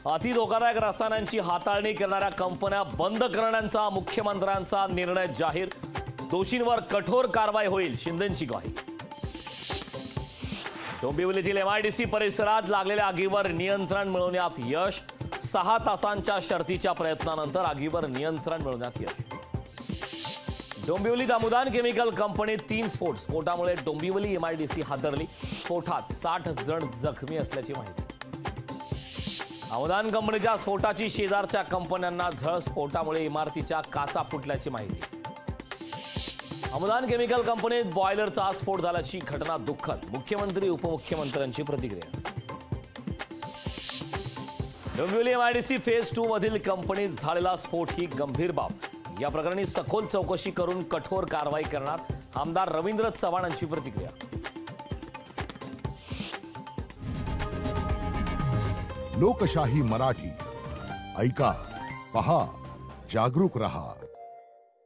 अति धोकादायक रसायनांची हाताळणी करणाऱ्या कंपन्या बंद करण्याचा मुख्यमंत्र्यांचा निर्णय जाहीर। दोषींवर कठोर कारवाई होईल, शिंदेंची ग्वाही। डोंबिवलीतील एमआयडीसी परिसरात लागलेल्या आगीवर नियंत्रण मिळवण्यात यश। 6 तासांच्या शर्थीच्या प्रयत्नानंतर आगीवर नियंत्रण मिळवण्यात यश। डोंबिवलीत अमुदान केमिकल कंपनीत 3 स्फोट। स्फोटामुळे डोंबिवली एमआयडीसी हादरली। स्फोटात 60 जण जखमी असल्याची माहिती। अमुदान कंपनीच्या स्फोटाची शेजारच्या कंपन्यांना झळ। स्फोटामुळे इमारतीच्या काचा फुटल्याची माहिती। अमुदान केमिकल कंपनीत बॉयलरचा स्फोट झाल्याची घटना दुःखद। मुख्यमंत्री उपमुख्यमंत्र्यांची प्रतिक्रिया। डोंबिवली एमआयडीसी फेज 2 मधील कंपनीत झालेला स्फोट ही गंभीर बाब। या प्रकरणी सखोल चौकशी करून कठोर कारवाई करणार, आमदार रवींद्र चव्हाण यांची प्रतिक्रिया। लोकशाही मराठी ऐका, पहा, जागरूक रहा।